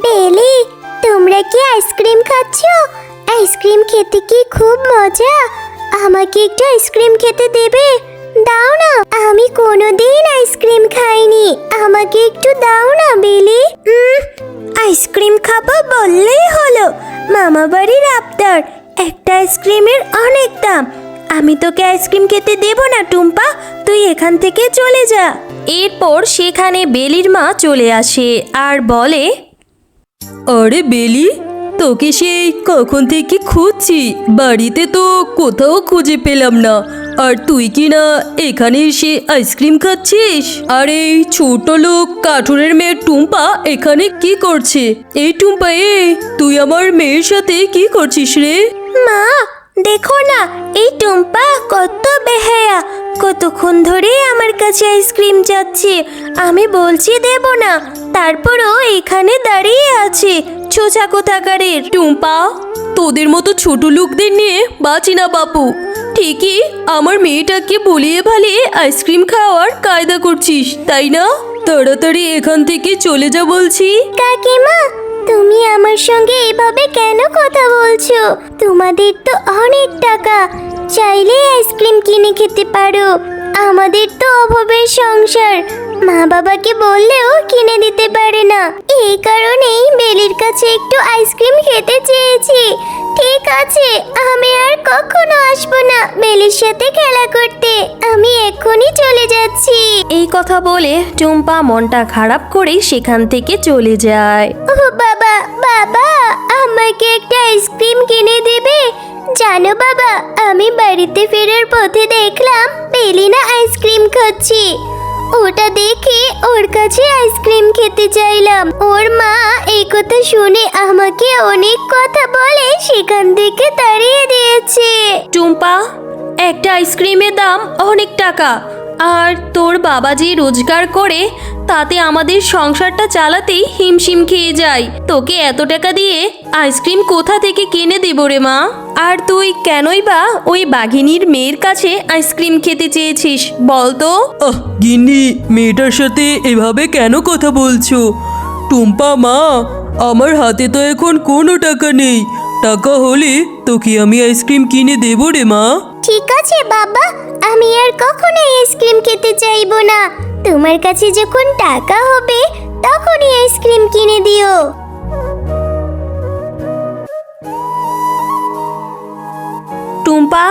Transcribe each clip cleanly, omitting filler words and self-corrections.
বেলি, তোমরা কি আইসক্রিম খাচ্ছ? আইসক্রিম খেতে কি খুব মজা। আমাকে একটু আইসক্রিম খেতে দেবে? দাও না, আমি কোনোদিন আইসক্রিম খাইনি। আমাকে একটু দাও না বেলি। আইসক্রিম খাবো বললেই হলো, মামা বাড়ির আবদার। একটা আইসক্রিমের অনেক দাম। আমি তোকে আইসক্রিম খেতে দেব না টুম্পা, তুই এখান থেকে চলে যা। এরপর সেখানে বেলির মা চলে আসে আর বলে, আরে বেলি, তোকে সেই কখন থেকে খুঁজছি, বাড়িতে তো কোথাও খুঁজে পেলাম না। আর তুই কি না এখানে এসে আইসক্রিম খাচ্ছিস? আর এই ছোট লোক কাঠুরের মেয়ে টুম্পা এখানে কি করছে? এই টুম্পা, তুই আমার মেয়ের সাথে কি করছিস রে? মা দেখো না, এই টুম্পা কত বেহায়া। কতক্ষণ ধরে আমার কাছে আইসক্রিম চাচ্ছে, আমি বলছি দেব না, তারপরও এখানে দাঁড়িয়ে আছে ছোচা কোথাকারের। টুম্পা, তোদের মতো ছোট লোকদের নিয়ে বাঁচি না বাপু। ঠিকই আমার মেয়েটাকে বলিয়ে ভালিয়ে আইসক্রিম খাওয়ার কায়দা করছিস, তাই না? তাড়াতাড়ি এখান থেকে চলে যা বলছি। কাকিমা, তুমি আমার সঙ্গে এভাবে কেন কথা বলছো? তোমাদের তো অনেক টাকা, চাইলে আইসক্রিম কিনে খেতে পারো। আমাদের তো অভাবের সংসার, মা বাবাকে বললেও কিনে দিতে পারে না। এই কারণেই বেলির কাছে একটু আইসক্রিম খেতে চেয়েছি। ঠিক আছে, আমি আর কখনো আসবো না বেলির সাথে খেলা করতে। আমি এক্ষুনি চলে যাচ্ছি। এই কথা বলে টুম্পা মনটা খারাপ করে সেখান থেকে চলে যায়। ও বাবা, বাবা আমাকে একটা আইসক্রিম কিনে দেবে? জানো বাবা, আমি বাড়িতে ফেরার পথে দেখলাম বেলিনা আইসক্রিম খাচ্ছে। ওটা দেখে ওর কাছে আইসক্রিম খেতে চাইলাম। ওর মা এই কথা শুনে আমাকে অনেক কথা বলে সেখান থেকে তাড়িয়ে দিয়েছে। টুম্পা, একটা আইসক্রিমের দাম অনেক টাকা, আর তোর বাবা যে রোজগার করে তাতে আমাদের সংসারটা চালাতেই হিমশিম খেয়ে যায়। তোকে এত টাকা দিয়ে আইসক্রিম কোথা থেকে কিনে দেব রে মা? আর তুই কেনই বা ওই বাঘিনীর মেয়ের কাছে আইসক্রিম খেতে চেয়েছিস বল তো? গিন্নি, মেয়েটার সাথে এভাবে কেন কথা বলছো? টুম্পা মা, আমার হাতে তো এখন কোনো টাকা নেই। টাকা হলে তোকে আমি আইসক্রিম কিনে দেবো রে মা। ঠিক আছে বাবা, আমি আর কখনো আইসক্রিম খেতে চাইবো না। তোমার কাছে যখন টাকা হবে তখনই আইসক্রিম কিনে দিও। টুম্পা,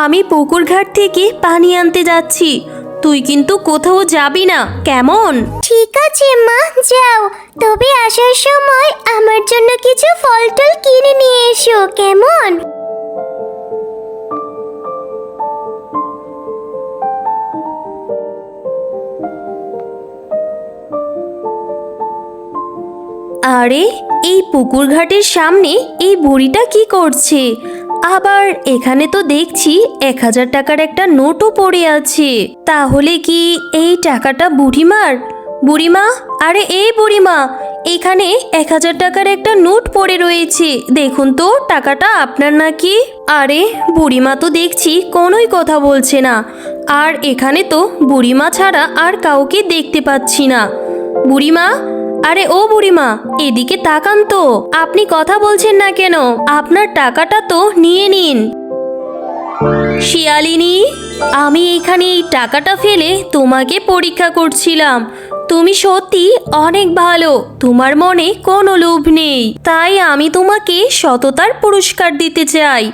আমি পুকুর ঘাট থেকে পানি আনতে যাচ্ছি, তুই কিন্তু কোথাও যাবি না, কেমন? ঠিক আছে মা, যাও। তবে আসার সময় আমার জন্য কিছু ফল টল কিনে নিয়ে এসো, কেমন? আরে, এই পুকুর ঘাটের সামনে এই বুড়িটা কি করছে? আবার এখানে তো দেখছি 1000 টাকার একটা নোটও পড়ে আছে। তাহলে কি এই টাকাটা বুড়িমার? বুড়িমা, আরে এই বুড়িমা, এখানে 1000 টাকার একটা নোট পড়ে রয়েছে, দেখুন তো টাকাটা আপনার নাকি? আরে, বুড়িমা তো দেখছি কোনোই কথা বলছে না। আর এখানে তো বুড়িমা ছাড়া আর কাউকে দেখতে পাচ্ছি না। বুড়িমা, আরে ও বুড়িমা, এদিকে তাকান তো, আপনি কথা বলছেন না কেন? আপনার টাকাটা তো নিয়ে নিন। শিয়ালিনী, আমি এখানে এই টাকাটা ফেলে তোমাকে পরীক্ষা করছিলাম। তুমি সত্যি অনেক ভালো, তোমার মনে কোনো লোভ নেই, তাই আমি তোমাকে সততার পুরস্কার দিতে চাই।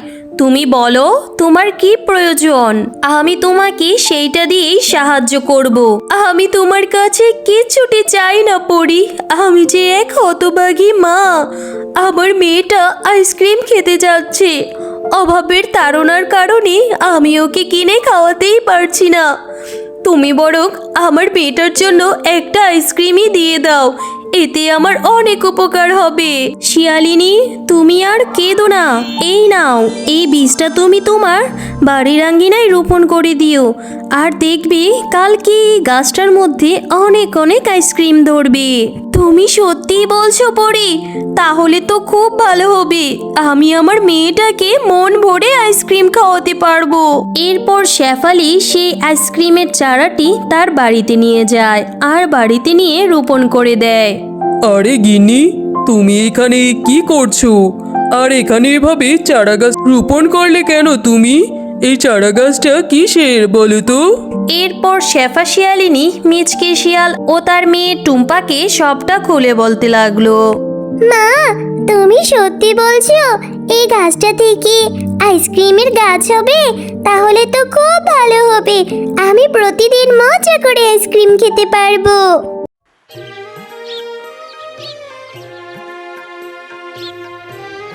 তুমি বলো তোমার কি প্রয়োজন, আমি তোমাকে সেইটা দিয়েই সাহায্য করব। আমি তোমার কাছে কিচ্ছুটি চাই না পরি, আমি যে এক হতভাগী মা। আমার মেয়েটা আইসক্রিম খেতে যাচ্ছে, অভাবের তাড়নার কারণে আমি ওকে কিনে খাওয়াতেই পারছি না। তুমি বরং আমার মেয়েটার জন্য একটা আইসক্রিমই দিয়ে দাও, এতে আমার অনেক উপকার হবে। শিয়ালিনী, তুমি আর কেঁদো না, এই নাও, এই বীজটা তুমি তোমার বাড়ির আঙ্গিনায় রোপণ করে দিও, আর দেখবে কালকে গাছটার মধ্যে অনেক অনেক আইসক্রিম ধরবে। তুমি সত্যি বলছো পরি? তাহলে তো খুব ভালো হবে, আমি আমার মেয়েটাকে মন ভরে আইসক্রিম খাওয়াতে পারবো। এরপর শেফালি সেই আইসক্রিমের চারাটি তার বাড়িতে নিয়ে যায় আর বাড়িতে নিয়ে রোপণ করে দেয়। আরে গিন্নি, তুমি এখানে কি করছো? আর এখানে এভাবে চারা গাছ রোপণ করলে কেন তুমি? এই চারা গাছটা কিসের বলো তো? এরপর শেফা শিয়ালিনী মিচকে শিয়াল ও তার মেয়ে টুম্পাকে সবটা খুলে বলতে লাগলো। মা, তুমি সত্যি বলছো এই গাছটা থেকে আইসক্রিমের গাছ হবে? তাহলে তো খুব ভালো হবে, আমি প্রতিদিন মজা করে আইসক্রিম খেতে পারবো।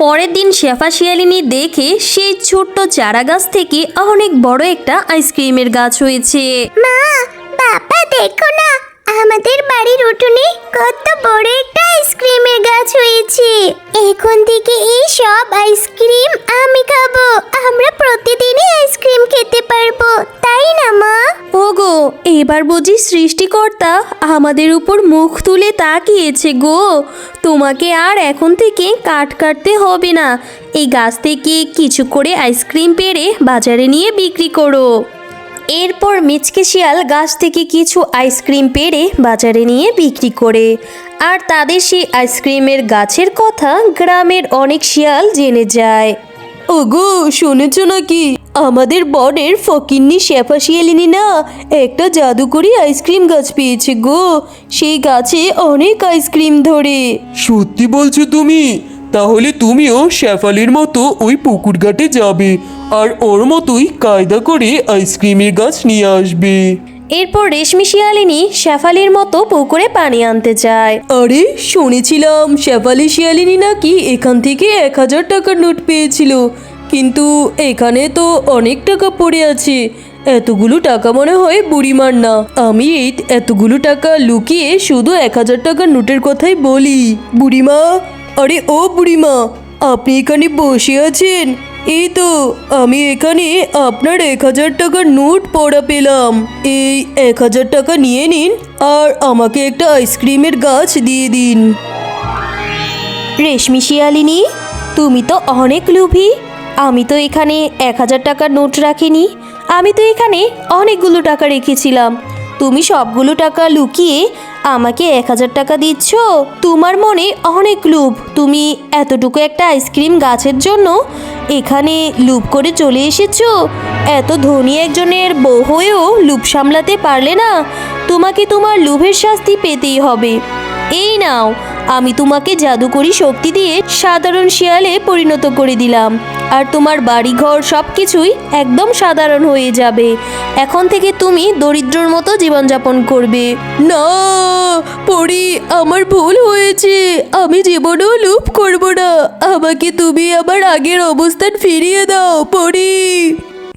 পরের দিন শেফা শিয়ালিনী দেখে সেই ছোট্ট চারা গাছ থেকে অনেক বড় একটা আইসক্রিমের গাছ হয়েছে। মা, বাবা দেখো না, আমাদের বাড়ির উঠোনে কত বড় একটা আইসক্রিমের গাছ হয়েছে। এখন থেকে এই সব আইসক্রিম আমি খাবো, আমরা প্রতিদিনই আইসক্রিম খেতে পারবো, তাই না মা? ওগো, এবার বুঝি সৃষ্টিকর্তা আমাদের উপর মুখ তুলে তাকিয়েছে গো। তোমাকে আর এখন থেকে কাঠ কাটতে হবে না, এই গাছ থেকে কিছু করে আইসক্রিম পেড়ে বাজারে নিয়ে বিক্রি করো। এরপর মিচকে শিয়াল গাছ থেকে কিছু আইসক্রিম পেড়ে বাজারে নিয়ে বিক্রি করে, আর তাদের সেই আইসক্রিমের গাছের কথা গ্রামের অনেক শিয়াল জেনে যায়। ওগো, শুনেছ নাকি আমাদের বনের ফকিন্নি শেফা শিয়ালিনী না একটা জাদুকরি আইসক্রিম গাছ পেয়েছে গো। সেই গাছে অনেক আইসক্রিম ধরে। সত্যি বলছো তুমি? তাহলে তুমিও শেফালির মতো ওই পুকুর ঘাটে যাবে আর ওর মতোই কায়দা করে আইসক্রিমের গাছ নিয়ে আসবে। এরপর রেশমি শিয়ালিনী শেফালির মতো পুকুরে পানি আনতে যায়। আরে, শুনেছিলাম শেফালি শিয়ালিনী নাকি এখান থেকে 1000 টাকার নোট পেয়েছিল, কিন্তু এখানে তো অনেক টাকা পড়ে আছে। এতগুলো টাকা মনে হয় বুড়িমার না। আমি এই এতগুলো টাকা লুকিয়ে শুধু 1000 টাকার নোটের কথাই বলি। বুড়িমা, আরে ও বুড়িমা, আপনি এখানে বসে আছেন? এই তো আমি এখানে আপনার 1000 টাকার নোট পড়া পেলাম। এই 1000 টাকা নিয়ে নিন আর আমাকে একটা আইসক্রিমের গাছ দিয়ে দিন। রেশমি শিয়ালিনী, তুমি তো অনেক লোভী। আমি তো এখানে 1000 টাকার নোট রাখিনি, আমি তো এখানে অনেকগুলো টাকা রেখেছিলাম। তুমি সবগুলো টাকা লুকিয়ে আমাকে 1000 টাকা দিচ্ছ? তোমার মনে অনেক লোভ। তুমি এতটুকু একটা আইসক্রিম গাছের জন্য এখানে লোভ করে চলে এসেছো? এত ধনী একজনের বউ হয়েও লোভ সামলাতে পারলে না? তোমাকে তোমার লোভের শাস্তি পেতেই হবে। এই নাও, আমি তোমাকে জাদুকরি শক্তি দিয়ে সাধারণ শিয়ালে পরিণত করে দিলাম, আর তোমার বাড়িঘর সব কিছুই একদম সাধারণ হয়ে যাবে। এখন থেকে তুমি দরিদ্রর মতো জীবনযাপন করবে। না পরি, আমার ভুল হয়েছে, আমি জীবনেও লোভ করব না। আমাকে তুমি আমার আগের অবস্থান ফিরিয়ে দাও পরি।